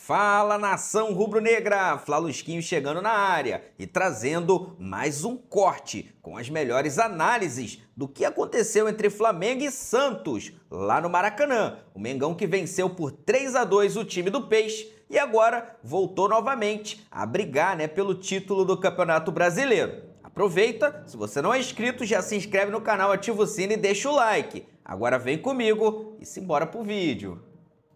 Fala, nação rubro-negra! Flalusquinho chegando na área e trazendo mais um corte com as melhores análises do que aconteceu entre Flamengo e Santos lá no Maracanã. O Mengão que venceu por 3-2 o time do Peixe e agora voltou novamente a brigar, pelo título do Campeonato Brasileiro. Aproveita, se você não é inscrito, já se inscreve no canal, ativa o sino e deixa o like. Agora vem comigo e simbora pro vídeo.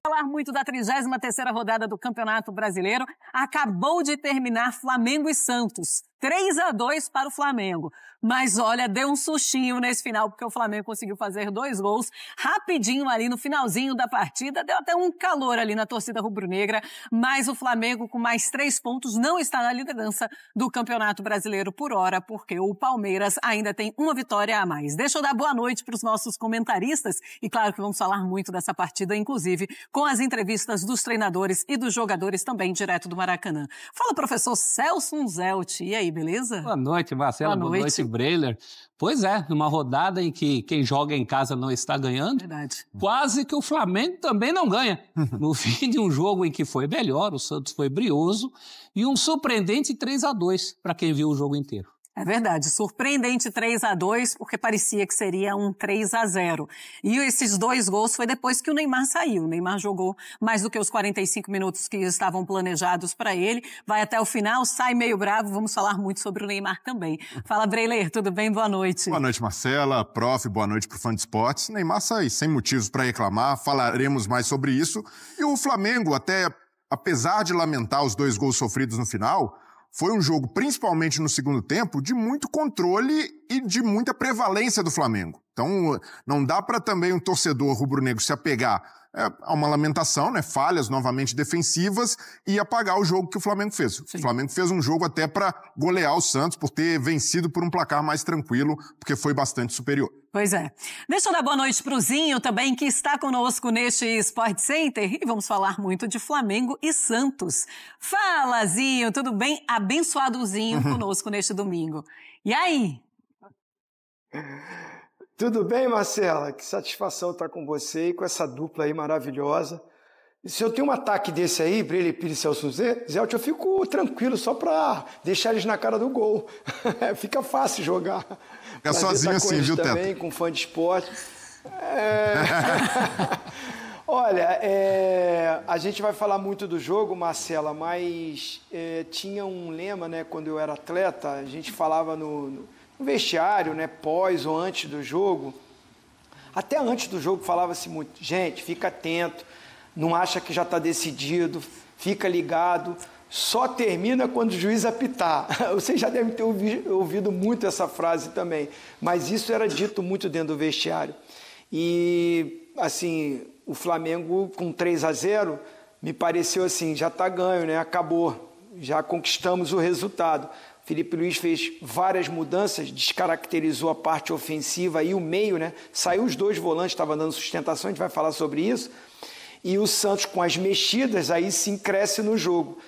Falar muito da 33ª rodada do Campeonato Brasileiro. Acabou de terminar Flamengo e Santos. 3-2 para o Flamengo. Mas olha, deu um sustinho nesse final, porque o Flamengo conseguiu fazer 2 gols rapidinho ali no finalzinho da partida. Deu até um calor ali na torcida rubro-negra, mas o Flamengo com mais 3 pontos não está na liderança do Campeonato Brasileiro por hora, porque o Palmeiras ainda tem uma vitória a mais. Deixa eu dar boa noite para os nossos comentaristas e claro que vamos falar muito dessa partida, inclusive com as entrevistas dos treinadores e dos jogadores também direto do Maracanã. Fala, professor Celso Unzelt. E aí, beleza? Boa noite, Marcela. Boa noite, Breiler. Pois é, numa rodada em que quem joga em casa não está ganhando, verdade. Quase que o Flamengo também não ganha. No fim de um jogo em que foi melhor, o Santos foi brioso e um surpreendente 3-2 para quem viu o jogo inteiro. É verdade, surpreendente 3-2, porque parecia que seria um 3-0. E esses 2 gols foi depois que o Neymar saiu. O Neymar jogou mais do que os 45 minutos que estavam planejados para ele. Vai até o final, sai meio bravo. Vamos falar muito sobre o Neymar também. Fala, Breiler, tudo bem? Boa noite. Boa noite, Marcela, prof, boa noite pro fã de esportes. Neymar sai sem motivos para reclamar, falaremos mais sobre isso. E o Flamengo, apesar de lamentar os 2 gols sofridos no final, foi um jogo, principalmente no segundo tempo, de muito controle e de muita prevalência do Flamengo. Então, não dá para também um torcedor rubro-negro se apegar a uma lamentação, falhas novamente defensivas e apagar o jogo que o Flamengo fez. Sim. O Flamengo fez um jogo até para golear o Santos, por ter vencido por um placar mais tranquilo, porque foi bastante superior. Pois é. Deixa eu dar boa noite pro Zinho também, que está conosco neste Sport Center. E vamos falar muito de Flamengo e Santos. Fala, Zinho, tudo bem? Abençoadozinho conosco neste domingo. E aí? Tudo bem, Marcela? Que satisfação estar com você e com essa dupla aí maravilhosa. E se eu tenho um ataque desse aí, Breiler, Pires e Celso Zelt, eu fico tranquilo só para deixar eles na cara do gol. Fica fácil jogar. Fica sozinho assim, viu, Teto? Também, com fã de esporte. Olha, a gente vai falar muito do jogo, Marcela, mas tinha um lema, quando eu era atleta, a gente falava no vestiário, pós ou antes do jogo. Até antes do jogo falava-se muito, gente, fica atento, não acha que já está decidido, fica ligado, só termina quando o juiz apitar. Vocês já devem ter ouvido muito essa frase também, mas isso era dito muito dentro do vestiário. E, assim, o Flamengo com 3-0, me pareceu assim, já está ganho, acabou, já conquistamos o resultado. Felipe Luiz fez várias mudanças, descaracterizou a parte ofensiva e o meio, Saiu os 2 volantes, estava dando sustentação, a gente vai falar sobre isso. E o Santos, com as mexidas, aí sim cresce no jogo.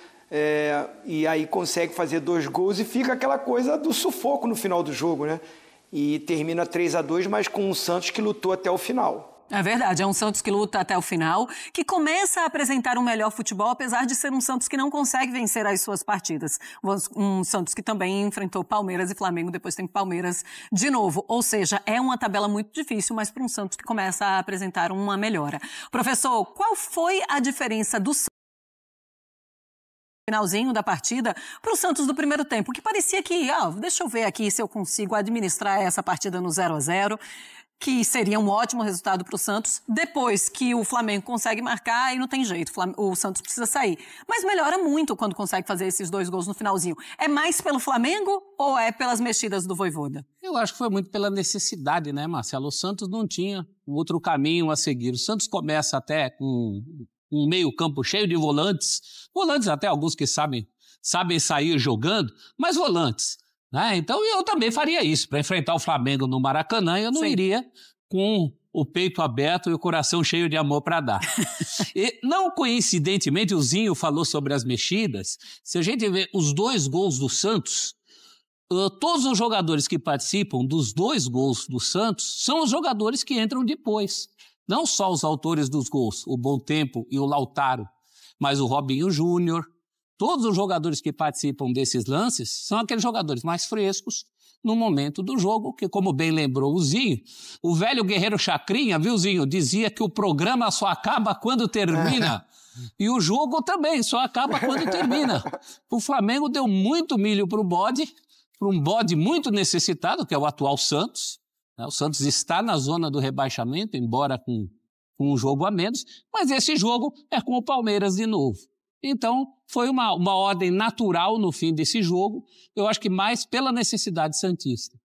E aí consegue fazer 2 gols e fica aquela coisa do sufoco no final do jogo, E termina 3-2, mas com um Santos que lutou até o final. É verdade, é um Santos que luta até o final, que começa a apresentar um melhor futebol, apesar de ser um Santos que não consegue vencer as suas partidas. Um Santos que também enfrentou Palmeiras e Flamengo, depois tem Palmeiras de novo. Ou seja, é uma tabela muito difícil, mas para um Santos que começa a apresentar uma melhora. Professor, qual foi a diferença do finalzinho da partida para o Santos do primeiro tempo? Que parecia que, deixa eu ver aqui se eu consigo administrar essa partida no 0-0. Que seria um ótimo resultado para o Santos. Depois que o Flamengo consegue marcar, aí não tem jeito, o Santos precisa sair. Mas melhora muito quando consegue fazer esses 2 gols no finalzinho. É mais pelo Flamengo ou é pelas mexidas do Vojvoda? Eu acho que foi muito pela necessidade, Marcelo? O Santos não tinha outro caminho a seguir. O Santos começa até com um meio-campo cheio de volantes até alguns que sabem sair jogando, mas volantes. Então eu também faria isso, para enfrentar o Flamengo no Maracanã, eu não iria com o peito aberto e o coração cheio de amor para dar. E, não coincidentemente, o Zinho falou sobre as mexidas. Se a gente vê os 2 gols do Santos, todos os jogadores que participam dos 2 gols do Santos são os jogadores que entram depois. Não só os autores dos gols, o Bom Tempo e o Lautaro, mas o Robinho Júnior, todos os jogadores que participam desses lances são aqueles jogadores mais frescos no momento do jogo, que, como bem lembrou o Zinho, o velho guerreiro Chacrinha, viu, Zinho, dizia que o programa só acaba quando termina. E o jogo também só acaba quando termina. O Flamengo deu muito milho para o bode, para um bode muito necessitado, que é o atual Santos. O Santos está na zona do rebaixamento, embora com um jogo a menos, mas esse jogo é com o Palmeiras de novo. Então, foi uma ordem natural no fim desse jogo, eu acho que mais pela necessidade santista.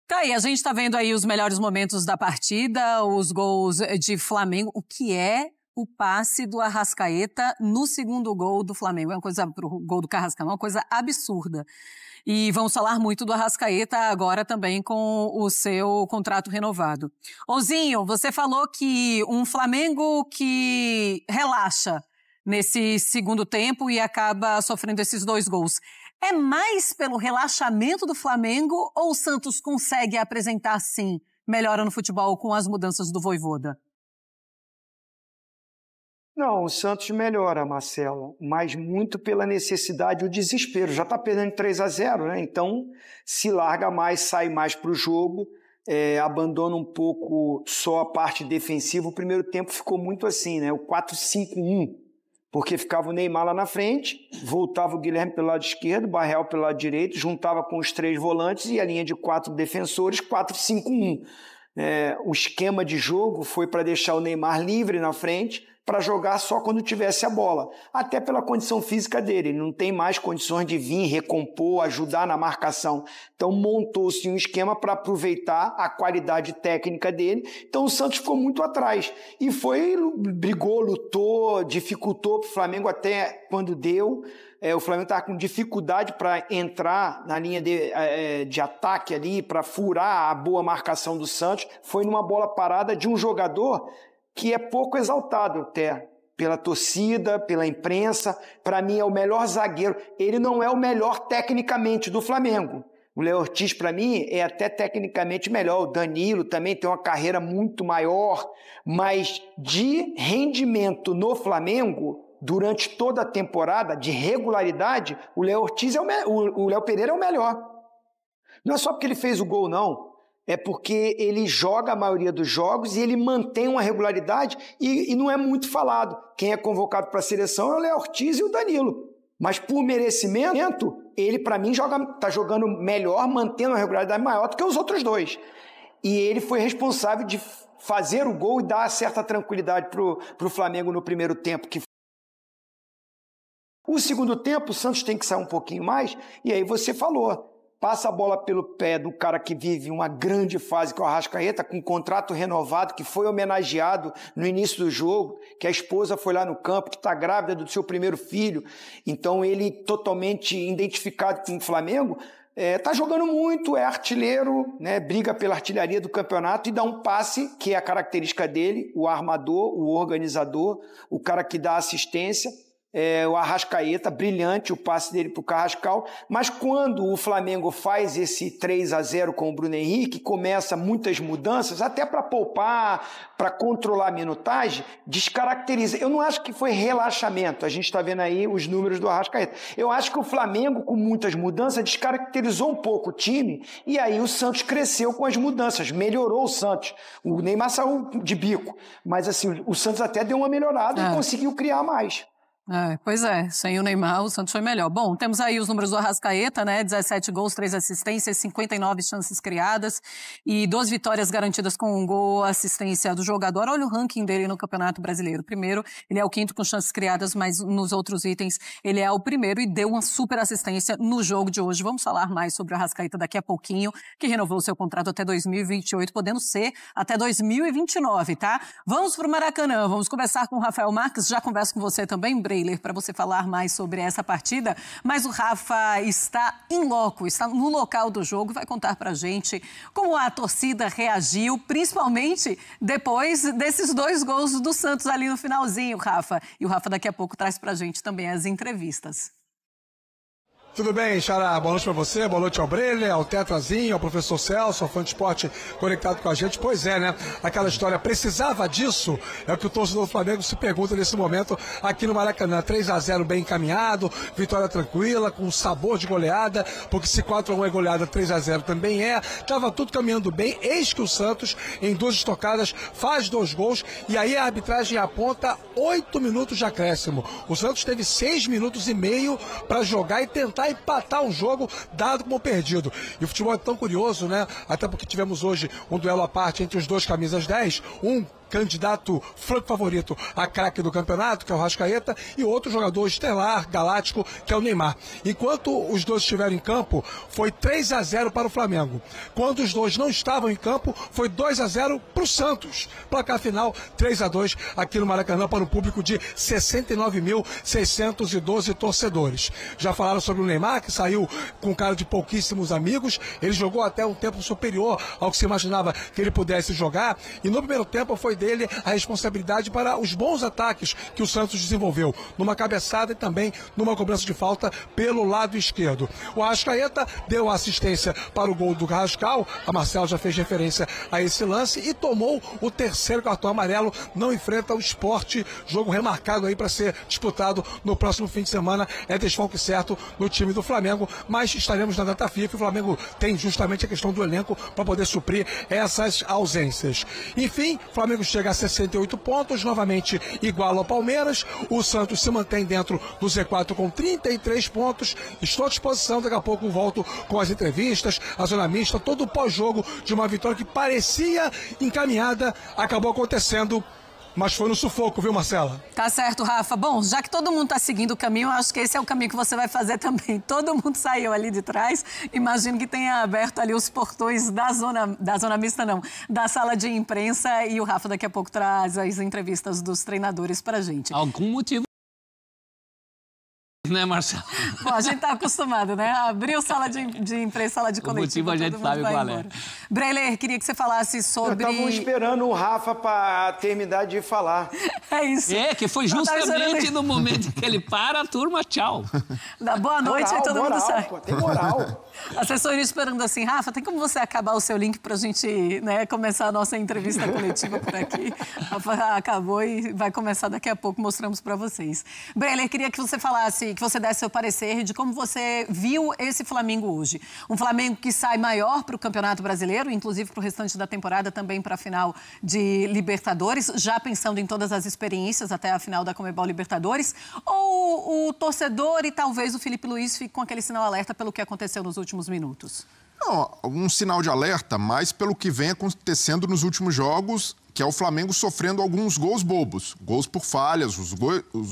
Tá aí, a gente está vendo aí os melhores momentos da partida, os gols de Flamengo, o que é o passe do Arrascaeta no segundo gol do Flamengo. É uma coisa, pro gol do Carrascal, uma coisa absurda. E vamos falar muito do Arrascaeta agora também com o seu contrato renovado. Ozinho, você falou que um Flamengo que relaxa nesse segundo tempo e acaba sofrendo esses 2 gols. É mais pelo relaxamento do Flamengo ou o Santos consegue apresentar, sim, melhora no futebol com as mudanças do Vojvoda? Não, o Santos melhora, Marcelo, mas muito pela necessidade e o desespero. Já está perdendo 3-0, né? Então se larga mais, sai mais para o jogo, abandona um pouco só a parte defensiva. O primeiro tempo ficou muito assim, né? O 4-5-1. Porque ficava o Neymar lá na frente, voltava o Guilherme pelo lado esquerdo, o Barreal pelo lado direito, juntava com os 3 volantes e a linha de 4 defensores, 4-5-1. O esquema de jogo foi para deixar o Neymar livre na frente, para jogar só quando tivesse a bola. Até pela condição física dele, ele não tem mais condições de vir, recompor, ajudar na marcação. Então montou-se um esquema para aproveitar a qualidade técnica dele. Então o Santos ficou muito atrás. E brigou, lutou, dificultou para o Flamengo até quando deu. O Flamengo estava com dificuldade para entrar na linha de ataque ali, para furar a boa marcação do Santos. Foi numa bola parada de um jogador que é pouco exaltado até pela torcida, pela imprensa. Para mim é o melhor zagueiro. Ele não é o melhor tecnicamente do Flamengo. O Léo Ortiz, para mim, é até tecnicamente melhor. O Danilo também tem uma carreira muito maior, mas de rendimento no Flamengo, durante toda a temporada, de regularidade, o Léo Ortiz o Léo Pereira é o melhor. Não é só porque ele fez o gol, não. É porque ele joga a maioria dos jogos e ele mantém uma regularidade e não é muito falado. Quem é convocado para a seleção é o Léo Ortiz e o Danilo. Mas por merecimento, ele para mim está jogando melhor, mantendo uma regularidade maior do que os outros 2. E ele foi responsável de fazer o gol e dar certa tranquilidade para o Flamengo no primeiro tempo. O segundo tempo, o Santos tem que sair um pouquinho mais, e aí você falou. Passa a bola pelo pé do cara que vive uma grande fase, que é o Arrascaeta, com um contrato renovado, que foi homenageado no início do jogo, que a esposa foi lá no campo, que está grávida do seu primeiro filho. Então ele totalmente identificado com o Flamengo, está jogando muito, é artilheiro, né, briga pela artilharia do campeonato e dá um passe, que é a característica dele, o armador, o organizador, o cara que dá assistência. O Arrascaeta, brilhante o passe dele para o Carrascal, mas quando o Flamengo faz esse 3-0 com o Bruno Henrique, começa muitas mudanças, até para poupar, para controlar a minutagem, descaracteriza. Eu não acho que foi relaxamento, a gente está vendo aí os números do Arrascaeta. Eu acho que o Flamengo, com muitas mudanças, descaracterizou um pouco o time, e aí o Santos cresceu com as mudanças, melhorou o Santos. O Neymar saiu de bico, mas assim, o Santos até deu uma melhorada e conseguiu criar mais. Pois é, sem o Neymar o Santos foi melhor. Bom, temos aí os números do Arrascaeta, né? 17 gols, 3 assistências, 59 chances criadas e 2 vitórias garantidas com um gol, assistência do jogador. Olha o ranking dele no Campeonato Brasileiro. Primeiro, ele é o 5º com chances criadas, mas nos outros itens ele é o primeiro e deu uma super assistência no jogo de hoje. Vamos falar mais sobre o Arrascaeta daqui a pouquinho, que renovou seu contrato até 2028, podendo ser até 2029, tá? Vamos pro Maracanã, vamos conversar com o Rafael Marques, já converso com você também, Brei, para você falar mais sobre essa partida, mas o Rafa está em loco, está no local do jogo, vai contar pra gente como a torcida reagiu, principalmente depois desses 2 gols do Santos ali no finalzinho, Rafa. E o Rafa daqui a pouco traz pra gente também as entrevistas. Tudo bem, Xará? Boa noite para você, boa noite ao Breler, ao Tetrazinho, ao professor Celso, ao fã de esporte conectado com a gente. Pois é, né? Aquela história, precisava disso? É o que o torcedor do Flamengo se pergunta nesse momento aqui no Maracanã. 3-0 bem encaminhado, vitória tranquila, com sabor de goleada, porque se 4-1 é goleada, 3-0 também é. Tava tudo caminhando bem, eis que o Santos, em 2 estocadas, faz 2 gols, e aí a arbitragem aponta 8 minutos de acréscimo. O Santos teve 6 minutos e meio para jogar e tentar empatar um jogo dado como perdido. E o futebol é tão curioso, né? Até porque tivemos hoje um duelo à parte entre os 2 camisas 10, um candidato franco favorito a craque do campeonato, que é o Arrascaeta, e outro jogador estelar, galáctico, que é o Neymar. Enquanto os dois estiveram em campo, foi 3-0 para o Flamengo. Quando os dois não estavam em campo, foi 2-0 para o Santos. Placar final, 3-2 aqui no Maracanã para um público de 69.612 torcedores. Já falaram sobre o Neymar, que saiu com cara de pouquíssimos amigos. Ele jogou até um tempo superior ao que se imaginava que ele pudesse jogar, e no primeiro tempo foi dele a responsabilidade para os bons ataques que o Santos desenvolveu, numa cabeçada e também numa cobrança de falta pelo lado esquerdo. O Arrascaeta deu assistência para o gol do Carrascal, a Marcelo já fez referência a esse lance, e tomou o 3º cartão amarelo, não enfrenta o Sport, jogo remarcado aí para ser disputado no próximo fim de semana, é desfalque certo no time do Flamengo, mas estaremos na data FIFA, o Flamengo tem justamente a questão do elenco para poder suprir essas ausências. Enfim, o Flamengo chega a 68 pontos, novamente igual ao Palmeiras. O Santos se mantém dentro do Z4 com 33 pontos. Estou à disposição, daqui a pouco volto com as entrevistas, a zona mista, todo o pós-jogo de uma vitória que parecia encaminhada, acabou acontecendo, mas foi no sufoco, viu, Marcela? Tá certo, Rafa. Bom, já que todo mundo tá seguindo o caminho, eu acho que esse é o caminho que você vai fazer também. Todo mundo saiu ali de trás. Imagino que tenha aberto ali os portões da zona mista, não, da sala de imprensa, e o Rafa daqui a pouco traz as entrevistas dos treinadores pra gente. Algum motivo, né, Marcelo? Bom, a gente tá acostumado, né? Abriu sala de imprensa, sala de coletiva, o motivo a gente sabe qual é. Breler, queria que você falasse sobre... Eu tava esperando o Rafa para terminar de falar. É isso. É, que foi justamente no momento que ele para, a turma, tchau. Dá boa noite e todo mundo sai. Pô, tem moral. Assessoria esperando assim, Rafa, tem como você acabar o seu link pra gente, né, começar a nossa entrevista coletiva por aqui? Rafa acabou e vai começar daqui a pouco, mostramos pra vocês. Breler, queria que você falasse, que você desse seu parecer de como você viu esse Flamengo hoje. Um Flamengo que sai maior para o Campeonato Brasileiro, inclusive para o restante da temporada, também para a final de Libertadores, já pensando em todas as experiências até a final da Conmebol Libertadores, ou o torcedor e talvez o Filipe Luís fique com aquele sinal alerta pelo que aconteceu nos últimos minutos? Não, um sinal de alerta, mas pelo que vem acontecendo nos últimos jogos, que é o Flamengo sofrendo alguns gols bobos, gols por falhas. Os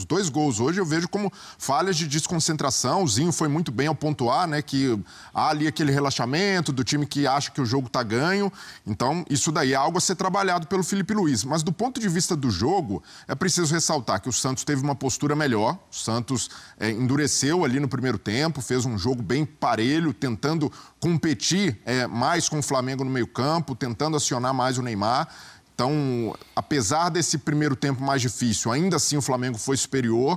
2 gols hoje eu vejo como falhas de desconcentração. O Zinho foi muito bem ao pontuar, né, que há ali aquele relaxamento do time que acha que o jogo está ganho. Então, isso daí é algo a ser trabalhado pelo Filipe Luís. Mas do ponto de vista do jogo, é preciso ressaltar que o Santos teve uma postura melhor. O Santos endureceu ali no primeiro tempo, fez um jogo bem parelho, tentando competir mais com o Flamengo no meio-campo, tentando acionar mais o Neymar. Então, apesar desse primeiro tempo mais difícil, ainda assim o Flamengo foi superior,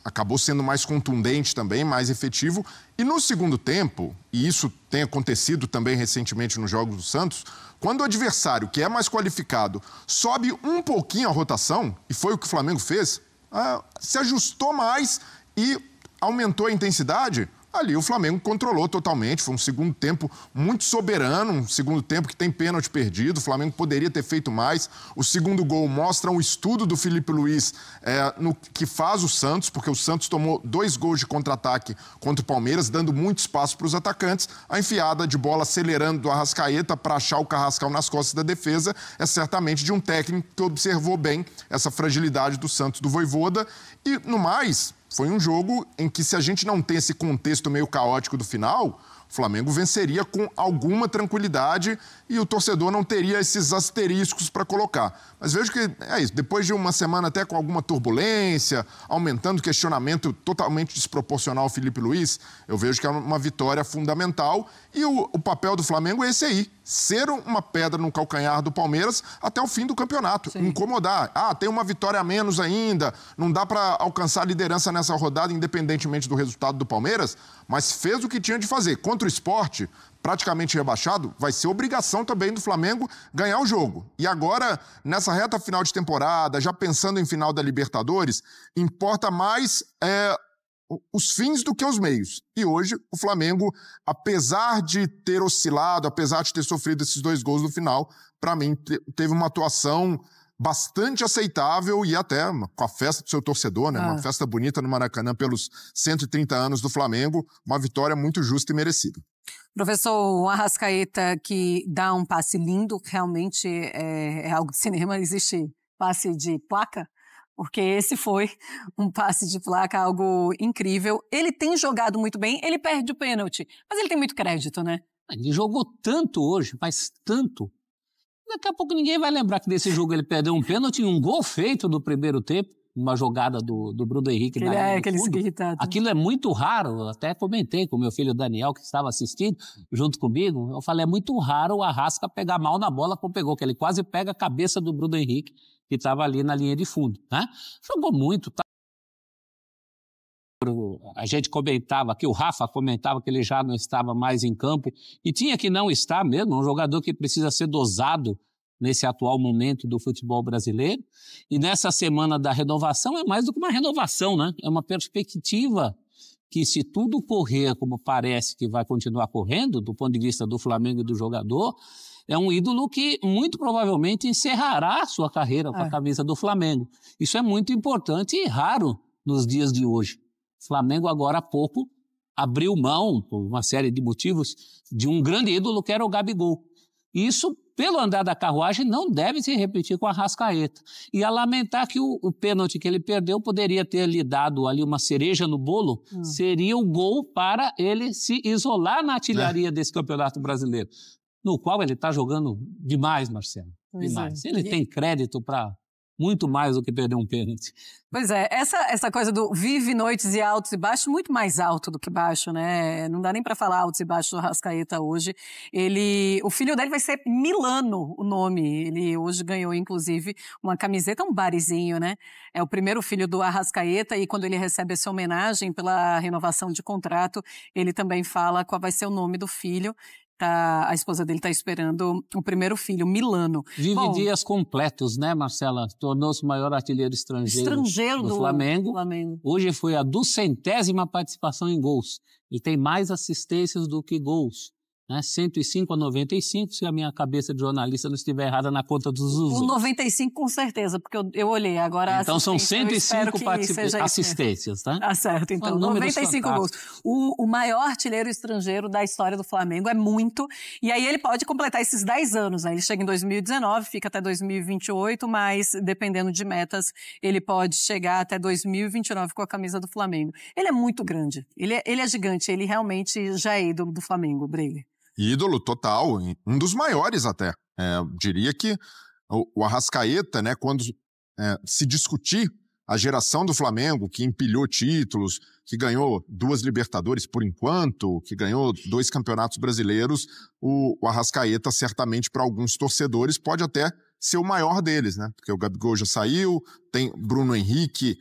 acabou sendo mais contundente também, mais efetivo. E no segundo tempo, e isso tem acontecido também recentemente nos jogos do Santos, quando o adversário, que é mais qualificado, sobe um pouquinho a rotação, e foi o que o Flamengo fez, se ajustou mais e aumentou a intensidade. Ali o Flamengo controlou totalmente, foi um segundo tempo muito soberano, um segundo tempo que tem pênalti perdido, o Flamengo poderia ter feito mais. O segundo gol mostra um estudo do Filipe Luís no que faz o Santos, porque o Santos tomou 2 gols de contra-ataque contra o Palmeiras, dando muito espaço para os atacantes. A enfiada de bola acelerando do Arrascaeta para achar o Carrascal nas costas da defesa é certamente de um técnico que observou bem essa fragilidade do Santos, do Vojvoda. E, no mais, foi um jogo em que, se a gente não tem esse contexto meio caótico do final, o Flamengo venceria com alguma tranquilidade e o torcedor não teria esses asteriscos para colocar. Mas vejo que é isso, depois de uma semana até com alguma turbulência, aumentando o questionamento totalmente desproporcional ao Felipe Luiz, eu vejo que é uma vitória fundamental e o papel do Flamengo é esse aí, ser uma pedra no calcanhar do Palmeiras até o fim do campeonato, Sim. incomodar. Tem uma vitória a menos ainda, não dá para alcançar a liderança nessa rodada, independentemente do resultado do Palmeiras, mas fez o que tinha de fazer. Contra o Sport, praticamente rebaixado, vai ser obrigação também do Flamengo ganhar o jogo. E agora, nessa reta final de temporada, já pensando em final da Libertadores, importa mais os fins do que os meios. E hoje, o Flamengo, apesar de ter oscilado, apesar de ter sofrido esses 2 gols no final, para mim, teve uma atuação bastante aceitável e até com a festa do seu torcedor, né? Uma festa bonita no Maracanã pelos 130 anos do Flamengo, uma vitória muito justa e merecida. Professor, o Arrascaeta que dá um passe lindo, realmente é algo de cinema, existe passe de placa? Porque esse foi um passe de placa, algo incrível. Ele tem jogado muito bem, ele perde o pênalti, mas ele tem muito crédito, né? Ele jogou tanto hoje, mas tanto. Daqui a pouco ninguém vai lembrar que nesse jogo ele perdeu um pênalti e um gol feito no primeiro tempo, uma jogada do Bruno Henrique. Aquele irritado. Aquilo é muito raro, até comentei com meu filho Daniel, que estava assistindo junto comigo, eu falei, é muito raro o Arrasca pegar mal na bola como pegou, que ele quase pega a cabeça do Bruno Henrique, que estava ali na linha de fundo, né? Jogou muito, tá? A gente comentava que o Rafa comentava que ele já não estava mais em campo e tinha que não estar mesmo, um jogador que precisa ser dosado nesse atual momento do futebol brasileiro. E nessa semana da renovação é mais do que uma renovação, né? É uma perspectiva que, se tudo correr como parece que vai continuar correndo, do ponto de vista do Flamengo e do jogador, é um ídolo que muito provavelmente encerrará a sua carreira com a camisa do Flamengo. Isso é muito importante e raro nos dias de hoje. O Flamengo, agora há pouco, abriu mão, por uma série de motivos, de um grande ídolo que era o Gabigol. Isso, pelo andar da carruagem, não deve se repetir com a Arrascaeta. E a lamentar que o pênalti que ele perdeu poderia ter lhe dado ali uma cereja no bolo, seria o gol para ele se isolar na artilharia desse Campeonato Brasileiro, no qual ele está jogando demais, Marcelo. Demais. Ele tem crédito para muito mais do que perder um pênalti. Pois é, essa coisa do vive noites e altos e baixos, muito mais alto do que baixo, né? Não dá nem para falar altos e baixos do Arrascaeta hoje. O filho dele vai ser Milano, o nome. Ele hoje ganhou, inclusive, uma camiseta, um barizinho, né? É o primeiro filho do Arrascaeta e quando ele recebe essa homenagem pela renovação de contrato, ele também fala qual vai ser o nome do filho. A esposa dele está esperando o primeiro filho, Milano. Vive dias completos, né, Marcela? Tornou-se o maior artilheiro estrangeiro do Flamengo. Hoje foi a 200ª participação em gols. E tem mais assistências do que gols. Né? 105-95, se a minha cabeça de jornalista não estiver errada na conta dos usos. O 95 com certeza, porque eu olhei agora. Então são 105 assistências, tá? Tá certo, então 95 gols. O maior artilheiro estrangeiro da história do Flamengo, é muito. E aí ele pode completar esses 10 anos, né? Ele chega em 2019, fica até 2028, mas dependendo de metas, ele pode chegar até 2029 com a camisa do Flamengo. Ele é muito grande, ele é gigante, ele realmente já é ídolo do Flamengo, Breger. Ídolo total, um dos maiores até. Diria que o Arrascaeta, né, quando se discutir a geração do Flamengo, que empilhou títulos, que ganhou 2 Libertadores por enquanto, que ganhou 2 campeonatos brasileiros, o Arrascaeta, certamente, para alguns torcedores, pode até ser o maior deles, né? Porque o Gabigol já saiu, tem Bruno Henrique,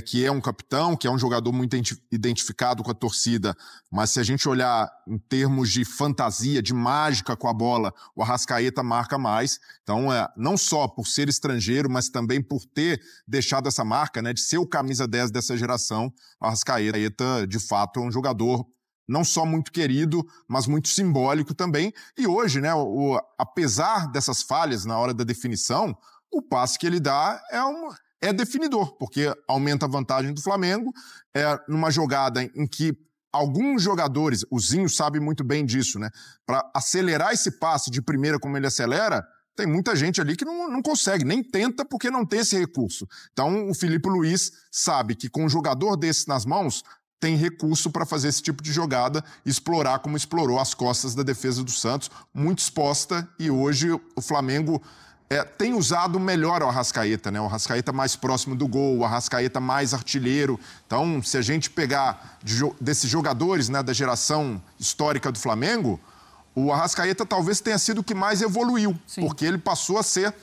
que é um capitão, que é um jogador muito identificado com a torcida, mas se a gente olhar em termos de fantasia, de mágica com a bola, o Arrascaeta marca mais. Então, não só por ser estrangeiro, mas também por ter deixado essa marca, né, de ser o camisa 10 dessa geração, o Arrascaeta, de fato, é um jogador não só muito querido, mas muito simbólico também. E hoje, né, apesar dessas falhas na hora da definição, o passe que ele dá é definidor, porque aumenta a vantagem do Flamengo, numa jogada em que alguns jogadores, o Zinho sabe muito bem disso, né, para acelerar esse passe de primeira como ele acelera, tem muita gente ali que não consegue, nem tenta porque não tem esse recurso. Então o Felipe Luiz sabe que com um jogador desse nas mãos, tem recurso para fazer esse tipo de jogada, explorar como explorou as costas da defesa do Santos, muito exposta, e hoje o Flamengo tem usado melhor o Arrascaeta, né? O Arrascaeta mais próximo do gol, o Arrascaeta mais artilheiro. Então, se a gente pegar desses jogadores, né, da geração histórica do Flamengo, o Arrascaeta talvez tenha sido o que mais evoluiu, Sim. porque ele passou a ser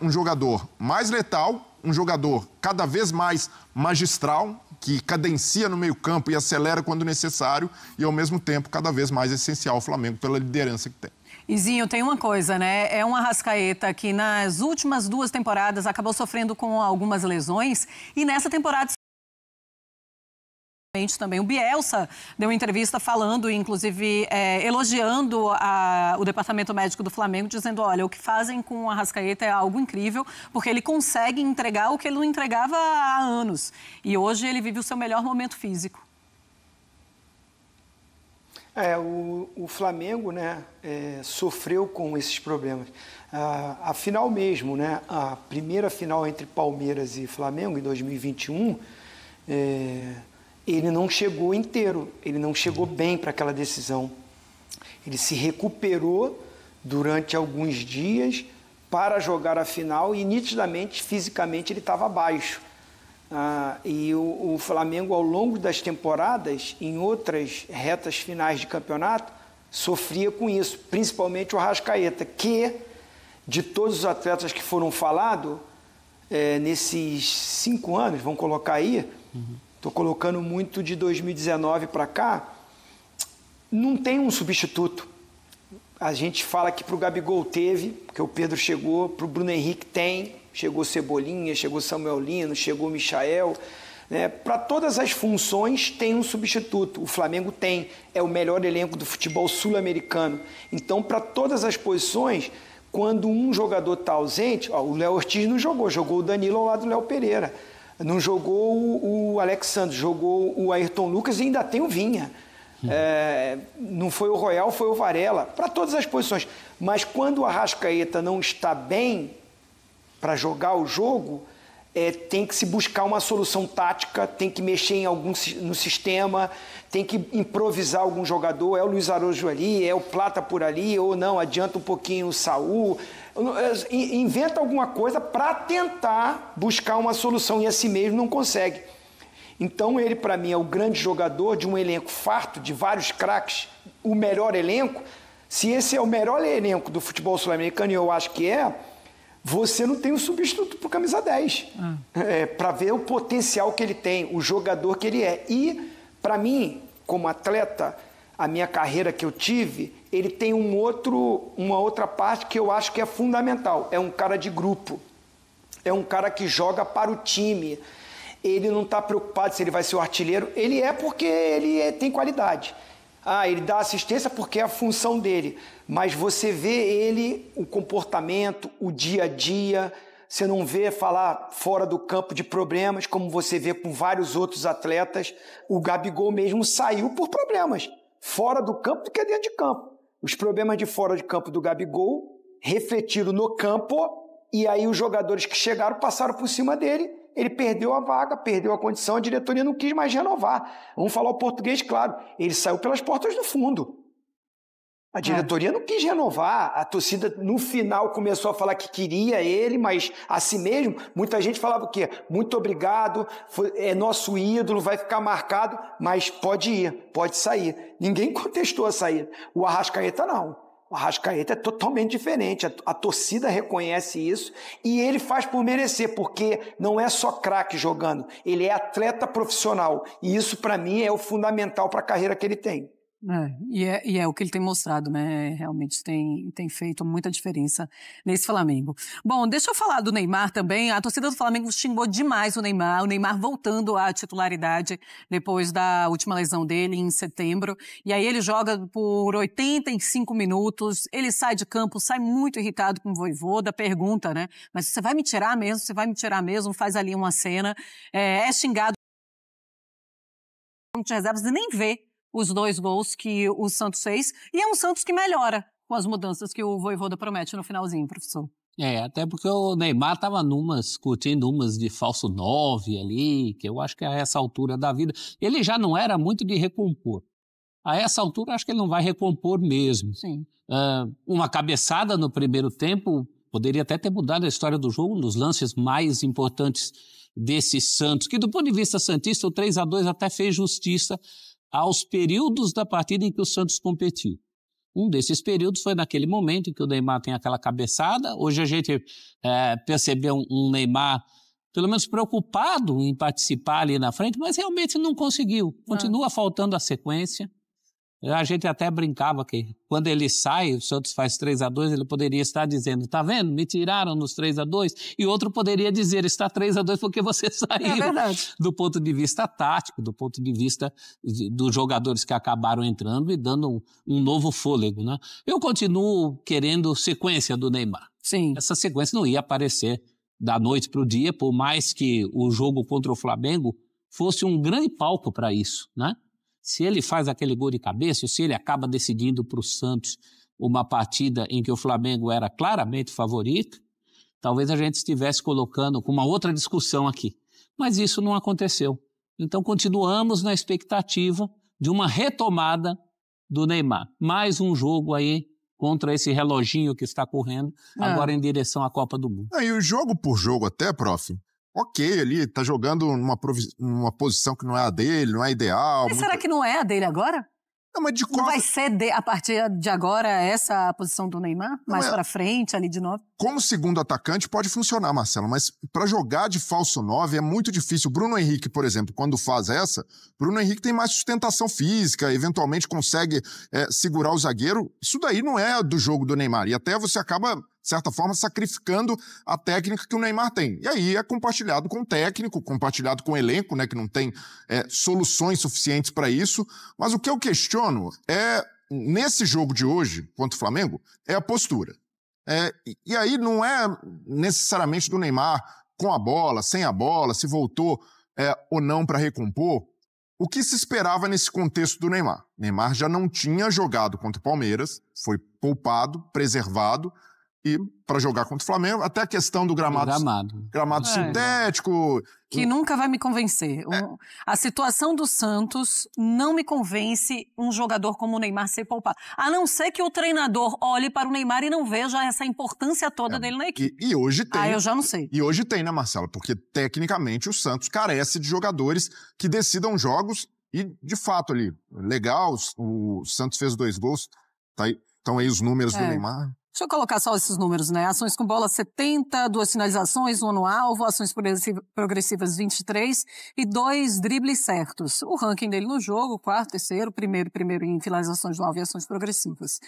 um jogador mais letal, um jogador cada vez mais magistral, que cadencia no meio-campo e acelera quando necessário, e, ao mesmo tempo, cada vez mais essencial ao Flamengo pela liderança que tem. Izinho, tem uma coisa, né? É um Arrascaeta que nas últimas 2 temporadas acabou sofrendo com algumas lesões, e nessa temporada também o Bielsa deu uma entrevista falando, inclusive elogiando o departamento médico do Flamengo, dizendo, olha, o que fazem com o Arrascaeta é algo incrível, porque ele consegue entregar o que ele não entregava há anos. E hoje ele vive o seu melhor momento físico. O Flamengo, né, sofreu com esses problemas. A final mesmo, né, a primeira final entre Palmeiras e Flamengo, em 2021, ele não chegou inteiro, ele não chegou bem para aquela decisão. Ele se recuperou durante alguns dias para jogar a final e, nitidamente, fisicamente, ele estava abaixo. E o Flamengo, ao longo das temporadas, em outras retas finais de campeonato, sofria com isso, principalmente o Arrascaeta, que, de todos os atletas que foram falados, nesses 5 anos, vamos colocar aí, estou colocando muito de 2019 para cá, não tem um substituto. A gente fala que para o Gabigol teve, porque o Pedro chegou, para o Bruno Henrique tem, chegou Cebolinha, chegou Samuel Lino, chegou Michael. Né? Para todas as funções tem um substituto. O Flamengo tem, é o melhor elenco do futebol sul-americano. Então, para todas as posições, quando um jogador está ausente, o Léo Ortiz não jogou o Danilo ao lado do Léo Pereira. Não jogou o Alexandre, jogou o Ayrton Lucas e ainda tem o Vinha. Não foi o Royal, foi o Varela, para todas as posições. Mas quando o Arrascaeta não está bem para jogar o jogo, tem que se buscar uma solução tática, tem que mexer no sistema, tem que improvisar algum jogador, é o Luiz Araújo ali, é o Plata por ali, ou não, adianta um pouquinho o Saul, inventa alguma coisa para tentar buscar uma solução, e assim mesmo não consegue. Então ele, para mim, é o grande jogador de um elenco farto, de vários craques, o melhor elenco. Se esse é o melhor elenco do futebol sul-americano, e eu acho que você não tem um substituto para o camisa 10. Para ver o potencial que ele tem, o jogador que ele é. E, para mim, como atleta, a minha carreira que eu tive, ele tem uma outra parte que eu acho que é fundamental. É um cara de grupo. É um cara que joga para o time. Ele não está preocupado se ele vai ser o artilheiro. Ele porque ele tem qualidade. Ele dá assistência porque é a função dele. Mas você vê ele, o comportamento, o dia a dia. Você não vê falar fora do campo de problemas, como você vê com vários outros atletas. O Gabigol mesmo saiu por problemas. Fora do campo do que dentro de campo. Os problemas de fora de campo do Gabigol refletiram no campo, e aí os jogadores que chegaram passaram por cima dele. Ele perdeu a vaga, perdeu a condição, a diretoria não quis mais renovar. Vamos falar o português, claro. Ele saiu pelas portas do fundo. A diretoria não quis renovar. A torcida, no final, começou a falar que queria ele, mas assim mesmo, muita gente falava o quê? Muito obrigado, é nosso ídolo, vai ficar marcado, mas pode ir, pode sair. Ninguém contestou a saída. O Arrascaeta não. O Arrascaeta é totalmente diferente, a torcida reconhece isso e ele faz por merecer, porque não é só craque jogando, ele é atleta profissional e isso para mim é o fundamental para a carreira que ele tem. E é o que ele tem mostrado, né? Realmente tem feito muita diferença nesse Flamengo. Bom, deixa eu falar do Neymar também. A torcida do Flamengo xingou demais o Neymar voltando à titularidade depois da última lesão dele em setembro. E aí ele joga por 85 minutos, ele sai de campo, sai muito irritado com o Vojvoda, pergunta, né? Mas você vai me tirar mesmo? Você vai me tirar mesmo? Faz ali uma cena. É xingado de reservas e nem vê os 2 gols que o Santos fez, e é um Santos que melhora com as mudanças que o Vojvoda promete no finalzinho, professor. Até porque o Neymar estava curtindo umas de falso 9 ali, que eu acho que a essa altura da vida, ele já não era muito de recompor. A essa altura, acho que ele não vai recompor mesmo. Sim. Uma cabeçada no primeiro tempo poderia até ter mudado a história do jogo, um dos lances mais importantes desse Santos, que do ponto de vista santista, o 3-2 até fez justiça aos períodos da partida em que o Santos competiu. Um desses períodos foi naquele momento em que o Neymar tem aquela cabeçada. Hoje a gente percebeu um Neymar, pelo menos preocupado em participar ali na frente, mas realmente não conseguiu. Continua faltando a sequência. A gente até brincava que quando ele sai, o Santos faz 3-2, ele poderia estar dizendo, tá vendo, me tiraram nos 3-2, e outro poderia dizer, está 3-2 porque você saiu. É verdade. Do ponto de vista tático, do ponto de vista dos jogadores que acabaram entrando e dando um novo fôlego, né? Eu continuo querendo sequência do Neymar. Sim. Essa sequência não ia aparecer da noite para o dia, por mais que o jogo contra o Flamengo fosse um grande palco para isso, né? Se ele faz aquele gol de cabeça, se ele acaba decidindo para o Santos uma partida em que o Flamengo era claramente favorito, talvez a gente estivesse colocando com uma outra discussão aqui. Mas isso não aconteceu. Então continuamos na expectativa de uma retomada do Neymar. Mais um jogo aí contra esse reloginho que está correndo, agora em direção à Copa do Mundo. E o jogo por jogo até, prof, ok, ali, tá jogando numa posição que não é a dele, não é ideal. Mas será que não é a dele agora? Não, mas não vai ser a partir de agora essa a posição do Neymar? Mais pra frente, ali de novo? Como segundo atacante pode funcionar, Marcelo, mas para jogar de falso 9 é muito difícil. O Bruno Henrique, por exemplo, quando faz essa, Bruno Henrique tem mais sustentação física, eventualmente consegue segurar o zagueiro. Isso daí não é do jogo do Neymar. E até você acaba, de certa forma, sacrificando a técnica que o Neymar tem. E aí é compartilhado com o técnico, compartilhado com o elenco, né, que não tem soluções suficientes para isso. Mas o que eu questiono nesse jogo de hoje, contra o Flamengo, é a postura. E aí não é necessariamente do Neymar com a bola, sem a bola, se voltou ou não para recompor. O que se esperava nesse contexto do Neymar? Neymar já não tinha jogado contra o Palmeiras, foi poupado, preservado, e para jogar contra o Flamengo, até a questão do gramado sintético. Que nunca vai me convencer. A situação do Santos não me convence um jogador como o Neymar ser poupado. A não ser que o treinador olhe para o Neymar e não veja essa importância toda dele na equipe. E hoje tem. Eu já não sei. E hoje tem, né, Marcela? Porque, tecnicamente, o Santos carece de jogadores que decidam jogos e, de fato, ali, legal, o Santos fez 2 gols, tá aí, estão aí os números do Neymar. Deixa eu colocar só esses números, né? Ações com bola 70, 2 finalizações, 1 no alvo, ações progressivas 23 e 2 dribles certos. O ranking dele no jogo, 4º, 3º, primeiro em finalizações no alvo e ações progressivas.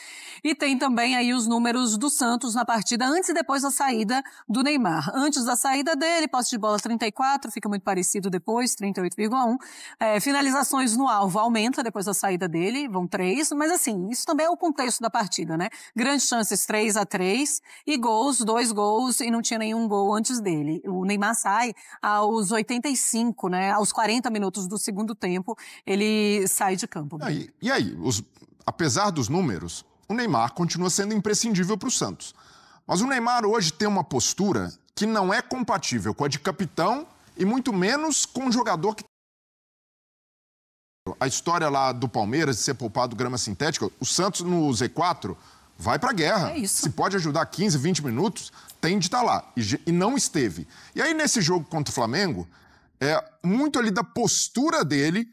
E tem também aí os números do Santos na partida antes e depois da saída do Neymar. Antes da saída dele, posse de bola 34, fica muito parecido depois, 38,1. Finalizações no alvo aumenta depois da saída dele, vão 3, mas assim, isso também é o contexto da partida, né? Grandes chances 3-3 e gols, 2 gols e não tinha nenhum gol antes dele. O Neymar sai aos 85, né? Aos 40 minutos do segundo tempo, ele sai de campo. E aí, apesar dos números, o Neymar continua sendo imprescindível para o Santos. Mas o Neymar hoje tem uma postura que não é compatível com a de capitão e muito menos com um jogador que... A história lá do Palmeiras de ser poupado grama sintética, o Santos no Z4... vai pra guerra. Se pode ajudar 15, 20 minutos, tem de estar lá. E não esteve. E aí, nesse jogo contra o Flamengo, muito ali da postura dele,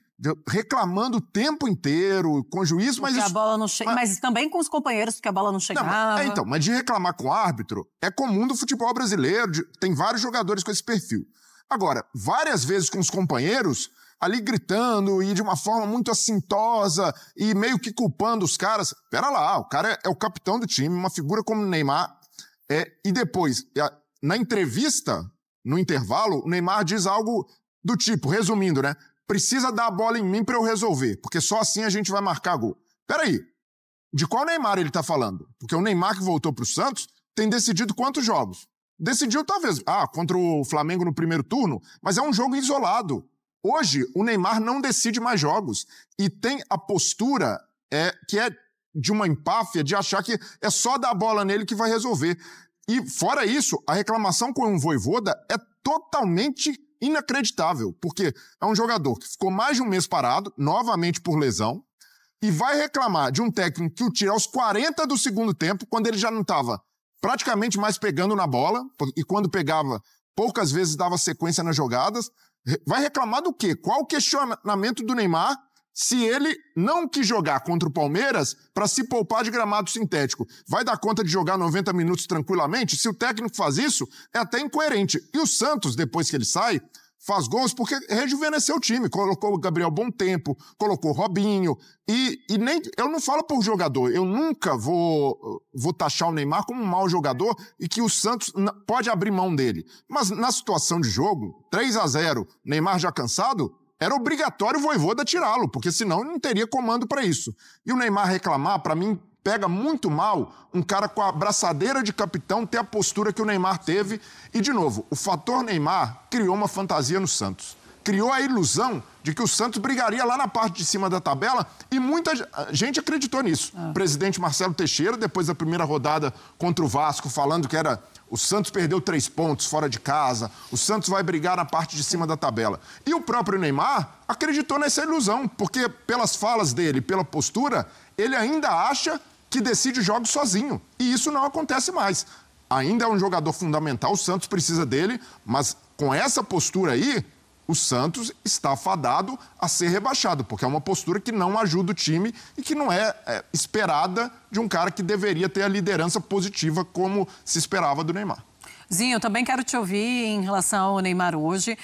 reclamando o tempo inteiro, com o juiz, mas... A bola não mas também com os companheiros, porque a bola não chegava. Mas de reclamar com o árbitro, é comum do futebol brasileiro, tem vários jogadores com esse perfil. Agora, várias vezes com os companheiros... ali gritando e de uma forma muito assintosa e meio que culpando os caras. Pera lá, o cara é o capitão do time, uma figura como o Neymar. E depois, na entrevista, no intervalo, o Neymar diz algo do tipo, resumindo, né? Precisa dar a bola em mim para eu resolver, porque só assim a gente vai marcar gol. Peraí, de qual Neymar ele tá falando? Porque o Neymar que voltou pro Santos tem decidido quantos jogos? Decidiu talvez, contra o Flamengo no primeiro turno, mas é um jogo isolado. Hoje, o Neymar não decide mais jogos e tem a postura que é de uma empáfia de achar que é só dar a bola nele que vai resolver. E, fora isso, a reclamação com o Vojvoda é totalmente inacreditável, porque é um jogador que ficou mais de um mês parado, novamente por lesão, e vai reclamar de um técnico que o tira aos 40 do segundo tempo, quando ele já não estava praticamente mais pegando na bola, e quando pegava, poucas vezes dava sequência nas jogadas. Vai reclamar do quê? Qual o questionamento do Neymar se ele não quis jogar contra o Palmeiras para se poupar de gramado sintético? Vai dar conta de jogar 90 minutos tranquilamente? Se o técnico faz isso, é até incoerente. E o Santos, depois que ele sai, faz gols porque rejuvenesceu o time. Colocou o Gabriel Bom Tempo, colocou o Robinho. E nem, eu não falo por jogador. Eu nunca vou taxar o Neymar como um mau jogador e que o Santos pode abrir mão dele. Mas na situação de jogo, 3-0, Neymar já cansado, era obrigatório o Vojvoda tirá-lo, porque senão ele não teria comando para isso. E o Neymar reclamar, para mim, pega muito mal um cara com a braçadeira de capitão ter a postura que o Neymar teve. E, de novo, o fator Neymar criou uma fantasia no Santos. Criou a ilusão de que o Santos brigaria lá na parte de cima da tabela e muita gente acreditou nisso. O presidente Marcelo Teixeira, depois da primeira rodada contra o Vasco, falando que era o Santos perdeu 3 pontos fora de casa, o Santos vai brigar na parte de cima da tabela. E o próprio Neymar acreditou nessa ilusão, porque pelas falas dele, pela postura, ele ainda acha que decide jogos sozinho. E isso não acontece mais. Ainda é um jogador fundamental, o Santos precisa dele, mas com essa postura aí, o Santos está fadado a ser rebaixado, porque é uma postura que não ajuda o time e que não é esperada de um cara que deveria ter a liderança positiva como se esperava do Neymar. Zinho, eu também quero te ouvir em relação ao Neymar hoje.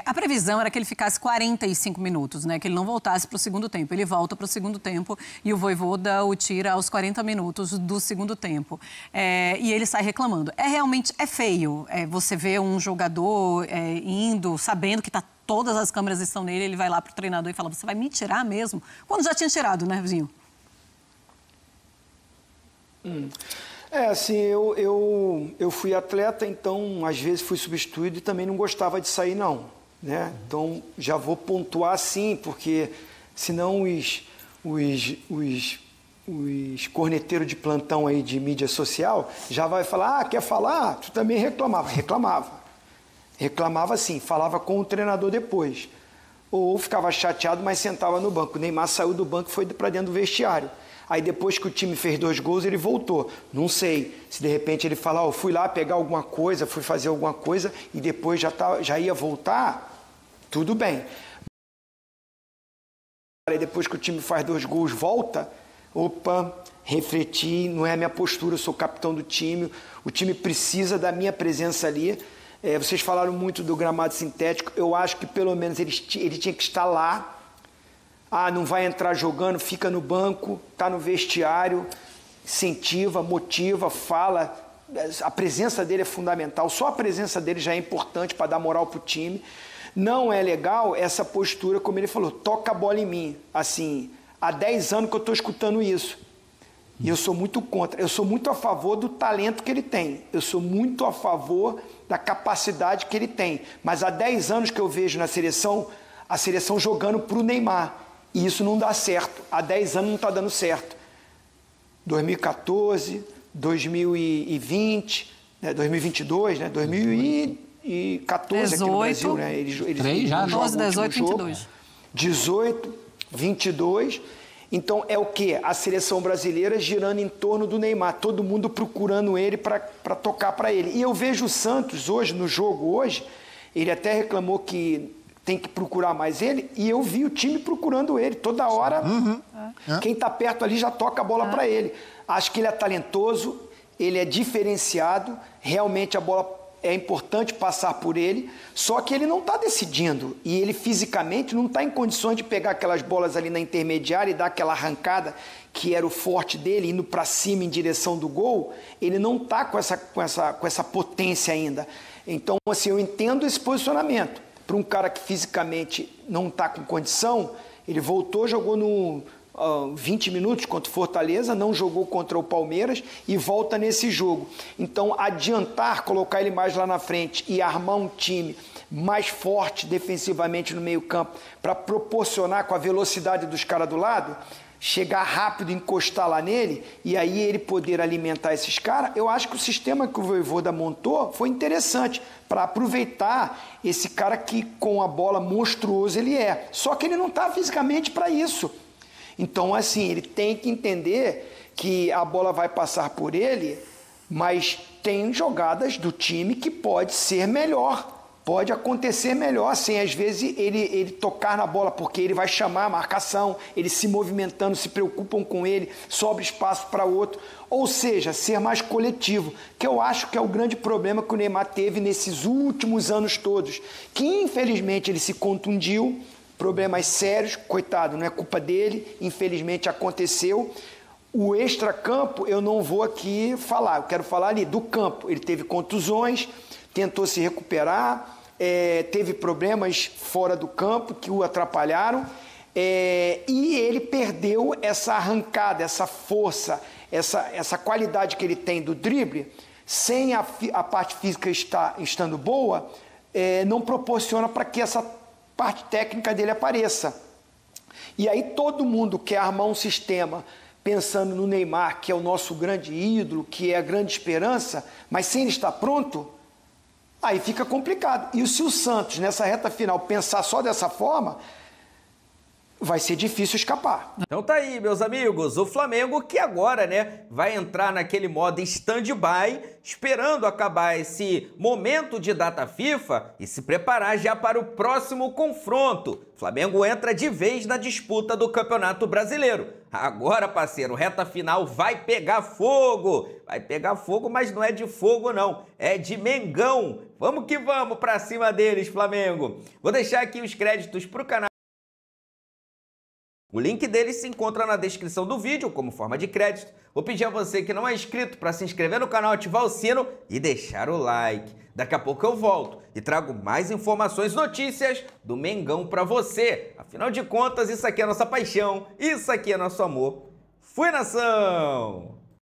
A previsão era que ele ficasse 45 minutos, né? Que ele não voltasse para o segundo tempo. Ele volta para o segundo tempo e o Vojvoda o tira aos 40 minutos do segundo tempo. E ele sai reclamando. Realmente feio você ver um jogador indo, sabendo que todas as câmeras estão nele, ele vai lá para o treinador e fala, você vai me tirar mesmo? Quando já tinha tirado, né, Zinho? Assim, eu fui atleta, então às vezes fui substituído e também não gostava de sair, não, né? Então já vou pontuar sim, porque senão os corneteiros de plantão aí de mídia social já vai falar, quer falar? Tu também reclamava. Reclamava sim, falava com o treinador depois. Ou ficava chateado, mas sentava no banco. O Neymar saiu do banco e foi para dentro do vestiário. Aí depois que o time fez 2 gols, ele voltou. Não sei se de repente ele fala, fui lá pegar alguma coisa, fui fazer alguma coisa e depois já ia voltar, tudo bem. Aí depois que o time faz 2 gols, volta, refleti, não é a minha postura, eu sou capitão do time, o time precisa da minha presença ali. Vocês falaram muito do gramado sintético, eu acho que pelo menos ele tinha que estar lá. Não vai entrar jogando, fica no banco, está no vestiário, incentiva, motiva, fala. A presença dele é fundamental, só a presença dele já é importante para dar moral para o time. Não é legal essa postura, como ele falou, toca a bola em mim. Assim, há 10 anos que eu estou escutando isso. E eu sou muito contra, eu sou muito a favor do talento que ele tem, eu sou muito a favor da capacidade que ele tem. Mas há 10 anos que eu vejo na seleção, a seleção jogando para o Neymar. E isso não dá certo. Há 10 anos não está dando certo. 2014, 2020, 2022, 2014 aqui no Brasil. Né? Eles já, 12, 18, 22. 18, 22. Então é o quê? A seleção brasileira girando em torno do Neymar. Todo mundo procurando ele para tocar para ele. E eu vejo o Santos hoje, no jogo hoje, ele até reclamou que tem que procurar mais ele, e eu vi o time procurando ele. Toda hora, quem está perto ali já toca a bola para ele. Acho que ele é talentoso, ele é diferenciado, realmente a bola é importante passar por ele, só que ele não está decidindo, e ele fisicamente não está em condições de pegar aquelas bolas ali na intermediária e dar aquela arrancada, que era o forte dele, indo para cima em direção do gol. Ele não está com essa potência ainda. Então, assim, eu entendo esse posicionamento. Para um cara que fisicamente não está com condição, ele voltou, jogou 20 minutos contra o Fortaleza, não jogou contra o Palmeiras e volta nesse jogo. Então, adiantar, colocar ele mais lá na frente e armar um time mais forte defensivamente no meio-campo para proporcionar com a velocidade dos caras do lado, chegar rápido, encostar lá nele e aí ele poder alimentar esses caras, eu acho que o sistema que o Vojvoda montou foi interessante para aproveitar esse cara que com a bola monstruoso ele é. Só que ele não está fisicamente para isso. Então, assim, ele tem que entender que a bola vai passar por ele, mas tem jogadas do time que pode ser melhor. Pode acontecer melhor, sem às vezes ele tocar na bola, porque ele vai chamar a marcação, eles se movimentando, se preocupam com ele, sobra espaço para outro. Ou seja, ser mais coletivo, que eu acho que é o grande problema que o Neymar teve nesses últimos anos todos, que infelizmente ele se contundiu, problemas sérios, coitado, não é culpa dele, infelizmente aconteceu. O extracampo eu não vou aqui falar, eu quero falar ali do campo. Ele teve contusões, tentou se recuperar, teve problemas fora do campo que o atrapalharam, e ele perdeu essa arrancada, essa força, essa qualidade que ele tem do drible, sem a parte física estando boa, não proporciona para que essa parte técnica dele apareça. E aí todo mundo quer armar um sistema pensando no Neymar, que é o nosso grande ídolo, que é a grande esperança, mas sem ele estar pronto, aí fica complicado. E se o Santos, nessa reta final, pensar só dessa forma, vai ser difícil escapar. Então tá aí, meus amigos, o Flamengo que agora, vai entrar naquele modo stand-by, esperando acabar esse momento de data FIFA e se preparar já para o próximo confronto. O Flamengo entra de vez na disputa do Campeonato Brasileiro. Agora, parceiro, reta final vai pegar fogo. Vai pegar fogo, mas não é de fogo não, é de Mengão. Vamos que vamos pra cima deles, Flamengo. Vou deixar aqui os créditos pro canal. O link deles se encontra na descrição do vídeo, como forma de crédito. Vou pedir a você que não é inscrito para se inscrever no canal, ativar o sino e deixar o like. Daqui a pouco eu volto e trago mais informações, notícias do Mengão para você. Afinal de contas, isso aqui é nossa paixão, isso aqui é nosso amor. Fui, nação!